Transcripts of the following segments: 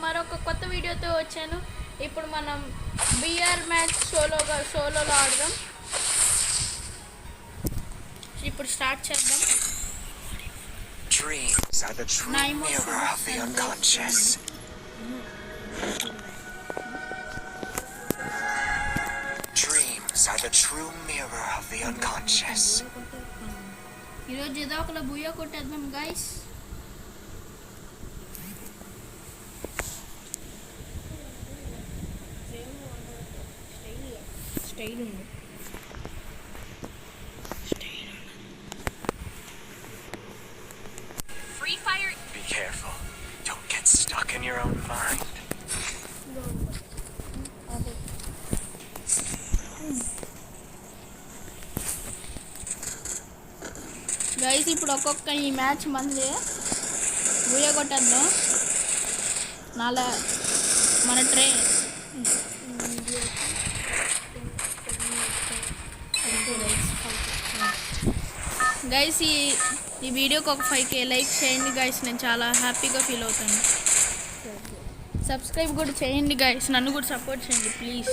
మరొక కొత్త వీడియోతో వచ్చాను. ఇప్పుడు మనం బిఆర్ మ్యాచ్ సోలోలో ఆడదాం. ఇప్పుడు స్టార్ట్ చేద్దాం. Dreams are the true mirror of the unconscious. Dreams are the true mirror of the unconscious. ఈరోజు ఏదో ఒకలా బుయ్యా కొట్టేద్దాం గైస్. స్టైల్ ఉంది. Free fire. Be careful. Don't get stuck in your own mind. Guys ఇప్పుడు ఒక్కొక్క ఈ match మంది బుయ్యా కొట్టేద్దాం. మన train guys ఈ వీడియోకి ఒక 5K లైక్ చేయండి గైస్. నేను చాలా హ్యాపీగా ఫీల్ అవుతాను. సబ్స్క్రైబ్ కూడా చేయండి గైస్. నన్ను కూడా సపోర్ట్ చేయండి ప్లీజ్.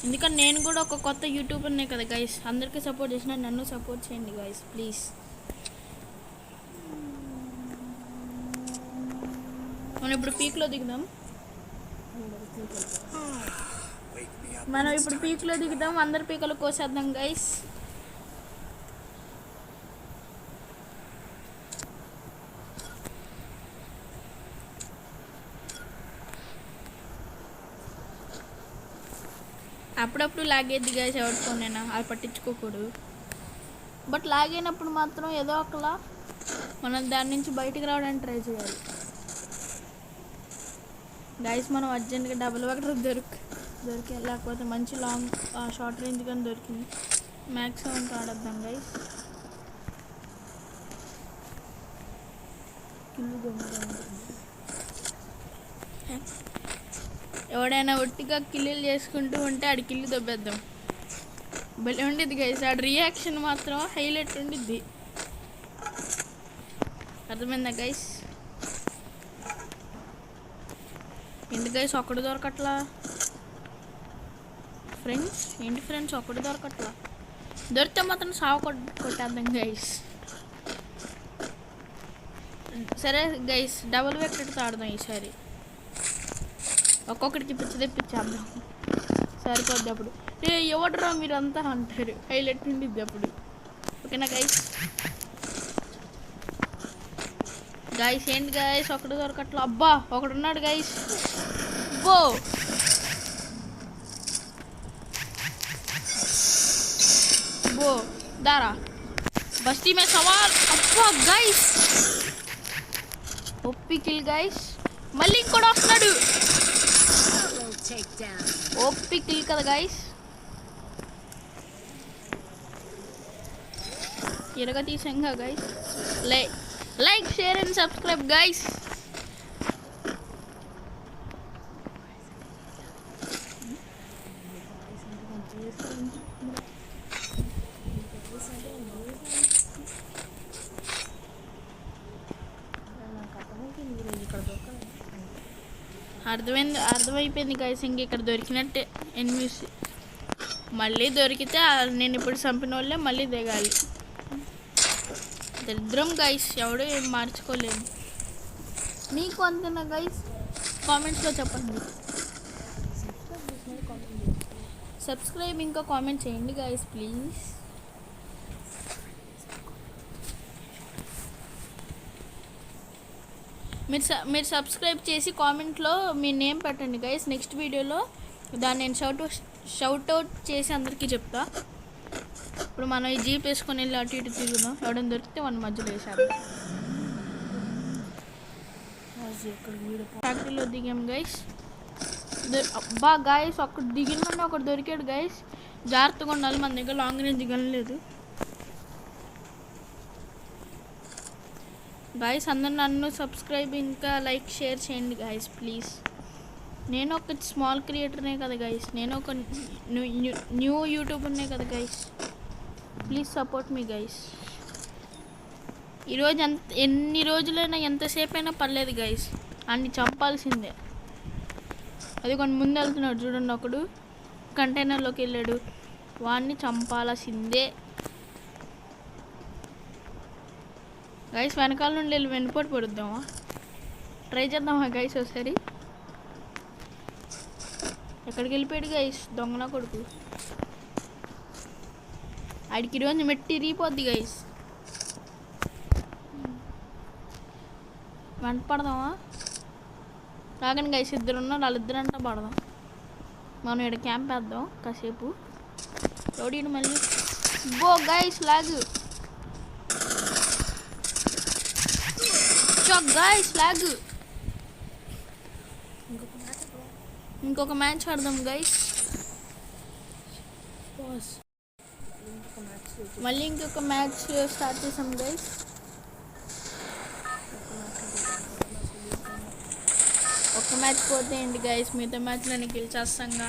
ఎందుకంటే నేను కూడా ఒక కొత్త యూట్యూబర్నే కదా గైస్. అందరికీ సపోర్ట్ చేసిన నన్ను సపోర్ట్ చేయండి గైస్ ప్లీజ్. మనం ఇప్పుడు పీక్లో దిగుదాం. అందరి పీకలు కోసేద్దాం గైస్. అప్పుడప్పుడు లాగేది గైస్. ఎవరితోనైనా అది పట్టించుకోకూడదు. బట్ లాగైనప్పుడు మాత్రం ఏదో ఒకలా మనం దాని నుంచి బయటికి రావడానికి ట్రై చేయాలి గైస్. మనం అర్జెంట్గా డబుల్ వెక్టర్ దొరికి లేకపోతే మంచి లాంగ్ షార్ట్ రేంజ్ కానీ దొరికింది మ్యాక్సిమం ఆడద్దాం గైస్. ఎవడైనా ఒట్టిగా కిల్లులు చేసుకుంటూ ఉంటే ఆడి కిల్లు దొబ్బేద్దాం. భలే ఉండిద్ది గైస్. ఆడి రియాక్షన్ మాత్రం హైలైట్ ఉండిద్ది. అర్థమైందా గైస్? ఏంటి గైస్ ఒక్కడు దొరకట్లా ఫ్రెండ్స్? ఏంటి ఫ్రెండ్స్ ఒక్కడు దొరకట్లా? దొరికితే మాత్రం సాగు కొట్టేద్దాం గైస్. సరే గైస్ డబుల్ వెక్టర్తో ఆడదాం ఈసారి. ఒక్కొక్కడికి తెప్పించేద్దాం సరిపోద్ది. అప్పుడు ఎవడరా మీరంతా అంటారు. హైలైట్ ఉండిద్ది అప్పుడు. ఓకేనా గైస్? గైస్ ఏంటి గైస్ ఒకడు దొరకట్లా? అబ్బా ఒకడున్నాడు గైస్. బో దారా బస్తీ మే సవాల్. అబ్బా గైస్ ఓపీ కిల్ గైస్. మళ్ళీ ఇంకోటి వస్తున్నాడు. ఓపీ కిల్ కదా గైస్. ఎరగా తీసాంగా guys. Like share and subscribe guys. అర్థమైపోయింది గైస్. ఇంక ఇక్కడ దొరికినట్టే ఎనిమిస్. మళ్ళీ దొరికితే నేను ఇప్పుడు చంపిన వాళ్ళే మళ్ళీ దిగాలి. దరిద్రం గైస్. ఎవడో ఏం మార్చుకోలేము. మీకు అంతేనా గైస్? కామెంట్స్లో చెప్పండి. సబ్స్క్రైబ్ ఇంకా కామెంట్ చేయండి గైస్ ప్లీజ్. మీరు సబ్స్క్రైబ్ చేసి కామెంట్లో మీ నేమ్ పెట్టండి గైస్. నెక్స్ట్ వీడియోలో దాన్ని నేను షౌట్అవుట్ చేసి అందరికీ చెప్తా. ఇప్పుడు మనం ఈ జీప్ వేసుకొని వెళ్ళి అటు ఇటు తిరుగుదాం. ఎవడైనా దొరికితే మన మధ్యలో వేసాడు. ఫ్యాక్టరీలో దిగాం గైస్. అబ్బా గైస్ ఒకటి దిగిన ఒకటి దొరికాడు గైస్. జాగ్రత్తగా ఉండాలి. మన దగ్గర లాంగ్ రేంజ్ గనలేదు గైస్. అందరు నన్ను సబ్స్క్రైబ్ ఇంకా లైక్ షేర్ చేయండి గైస్ ప్లీజ్. నేను ఒక స్మాల్ క్రియేటర్నే కదా గైస్. నేను ఒక న్యూ యూట్యూబర్నే కదా guys. Please support me guys. ఈరోజు ఎన్ని రోజులైనా ఎంతసేపు అయినా పర్లేదు గైస్, అన్ని చంపాల్సిందే. అది కొన్ని ముందు వెళ్తున్నాడు చూడండి, ఒకడు కంటైనర్లోకి వెళ్ళాడు, వాడిని చంపాల్సిందే గైస్. వెనకాల నుండి వెళ్ళి వెనుపోటు పడుద్దామా, ట్రై చేద్దామా గైస్ ఒకసారి. ఎక్కడికి వెళ్ళిపోయాడు గైస్ దొంగన కొడుకు, ఆడికి ఈరోజు మెట్టి రీపోద్ది గైస్. వెంట పడదామా, రాగండి గైస్, ఇద్దరు ఉన్నారు, వాళ్ళిద్దరంతా పడదాం. మనం ఇక్కడ క్యాంప్ వేద్దాం కాసేపు. రోడీని మళ్ళీ బో గైస్ లాగు గైస్ లాగు. ఇంకొక మ్యాచ్ ఆడదాం గైస్. మళ్ళీ ఇంకొక మ్యాచ్ స్టార్ట్ చేసాం గైస్. ఒక్క మ్యాచ్ పోతే ఏంటి గైస్, మిగతా మ్యాచ్లని గెలిచేస్తాంగా.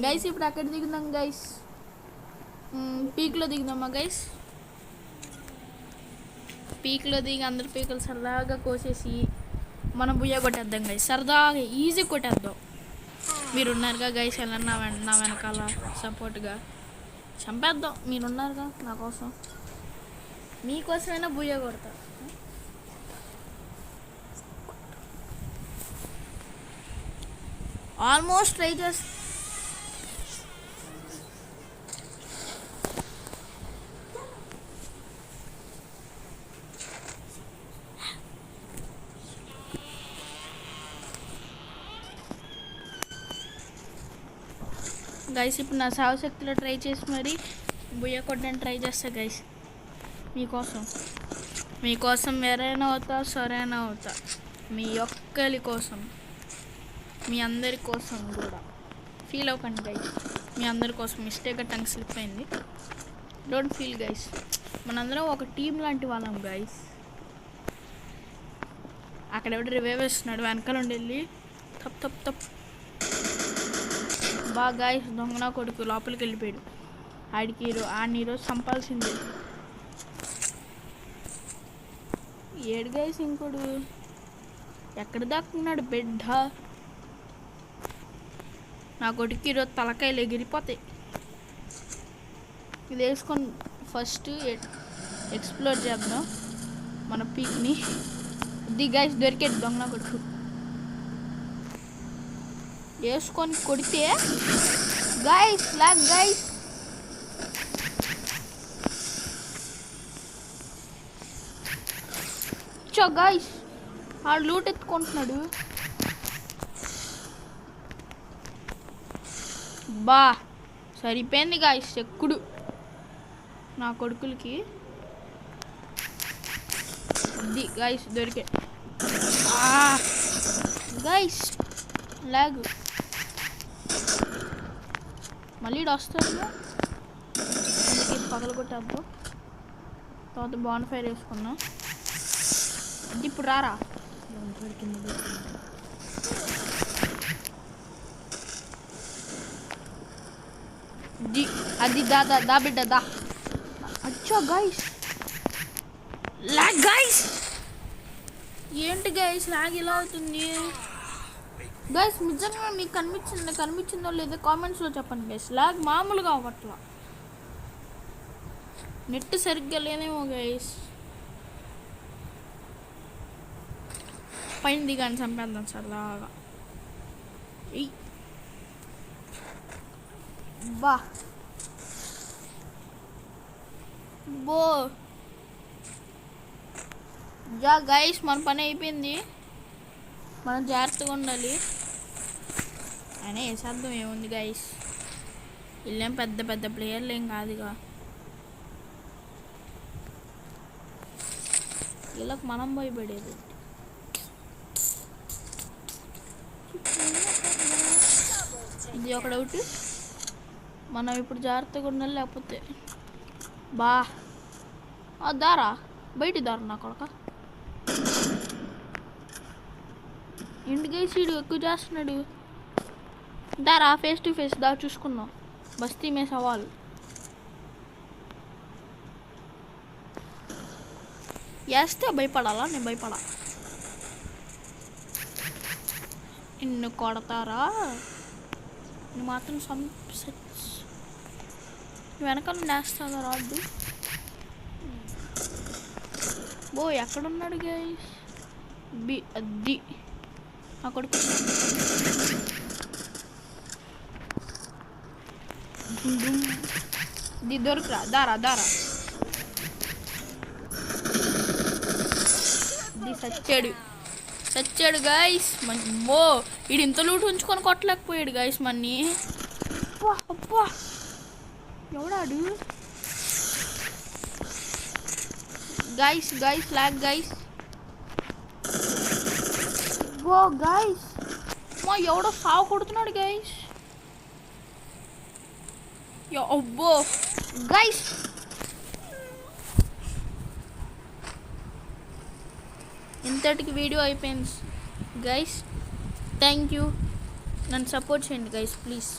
గైస్ ఇప్పుడు అక్కడ దిగుదాం గైస్, పీక్లో దిగుదామా గైస్. పీక్లో దిగి అందరు పీకలు సరదాగా కోసేసి మనం బుయ్య కొట్టేద్దాం గైస్, సరదాగా ఈజీ కొట్టేద్దాం. మీరున్నారుగా గైస్, ఎలా నా వెనకాల సపోర్ట్గా చంపేద్దాం. మీరున్నారుగా నా కోసం, మీకోసమైనా బుయ్య కొడతా. ఆల్మోస్ట్ ట్రై చేస్తా. గైస్ ఇప్పుడు నా సావశక్తిలో ట్రై చేసి మరి బుయ్య కొట్టడానికి ట్రై చేస్తా గైస్. మీకోసం వేరైనా అవుతా, సరైనా అవుతా, మీ ఒక్కరి కోసం, మీ అందరి కోసం కూడా. ఫీల్ అవ్వకండి గైస్, మీ అందరి కోసం. మిస్టేక్గా టంగ్ స్లిప్ అయింది, డోంట్ ఫీల్ గైస్. మనందరం ఒక టీం లాంటి వాళ్ళం గైస్. అక్కడ ఎవడు రివైవ్ వేస్తున్నాడు, వెనకాల ఉండి వెళ్ళి తప్ బాగా గైస్. దొంగన కొడుకు లోపలికి వెళ్ళిపోయాడు, ఆడికి ఈరోజు చంపాల్సిందే. ఏడు గైస్ ఇంకోడు ఎక్కడ దాక్కున్నాడు బిడ్డ. నా కొడుకు ఈరోజు తలకాయలు ఎగిరిపోతాయి. ఇది వేసుకొని ఫస్ట్ ఎక్స్ప్లోర్ చేద్దాం మన పీక్ని. ఇది గైస్ దొరికేది దొంగన కొడుకు, వేసుకొని కొడితే గైస్ లాగ్ గైస్. గైస్ ఆ లూట్ ఎత్తుకుంటున్నాడు. బా సరిపోయింది గైస్ ఎక్కుడు నా కొడుకులకి. ఇది గైస్ దొరికే గైస్ లాగ్. మళ్ళీ వస్తాడు, అందుకే పగల కొట్టేద్దాం. తర్వాత బాన్ ఫైర్ వేసుకున్నాం. ఇప్పుడు రారా, అది దా బిడ్డ దా. అచ్చా గైస్ లాగ్ గైస్. ఏంటి గైస్ లాగ్ ఇలా అవుతుంది గైస్? నిజంగా మీకు కనిపించిందో లేదో కామెంట్స్లో చెప్పండి గైస్. లాగ్ మామూలుగా అవ్వట్లా, నెట్ సరిగ్గా లేదేమో గైస్. పైన దిగాని చంపేద్దాం సరదాగా. బా బో జా గైస్, మన పని అయిపోయింది. మనం జాగ్రత్తగా ఉండాలి. అయినా వేసేద్దాం, ఏముంది గైస్, వీళ్ళేం పెద్ద ప్లేయర్లు ఏం కాదుగా. వీళ్ళకి మనం భయపడేది. ఇది ఒక డౌట్, మనం ఇప్పుడు జాగ్రత్తగా ఉండాలి, లేకపోతే బా దారా బయటి దారా నా కొడక. ఇంటికి సీడు ఎక్కువ చేస్తున్నాడు. దారా ఫేస్ టు ఫేస్ దా చూసుకుందాం. బస్తీ మే సవాల్. వేస్తే భయపడాలా? నేను భయపడా. నిన్ను కొడతారా? నువ్వు మాత్రం వెనకాల నేస్తాగా రాడ్డు. బో ఎక్కడున్నాడు గైస్? అది అక్కడికి ఇది దొరకరా? దారా దారా ఇది చచ్చాడు గైస్. ఓ వీడు ఇంత లూటు ఉంచుకొని కొట్టలేకపోయాడు గైస్ మన్ని. అబ్బా ఎవడాడు? Guys lag guys. ఓ గైస్ మా ఎవడో సావు కొడుతున్నాడు గైస్. అబ్బో గైస్ ఇంతటికి వీడియో అయిపోయింది గైస్. Thank you. నన్ను సపోర్ట్ చేయండి గైస్ ప్లీజ్.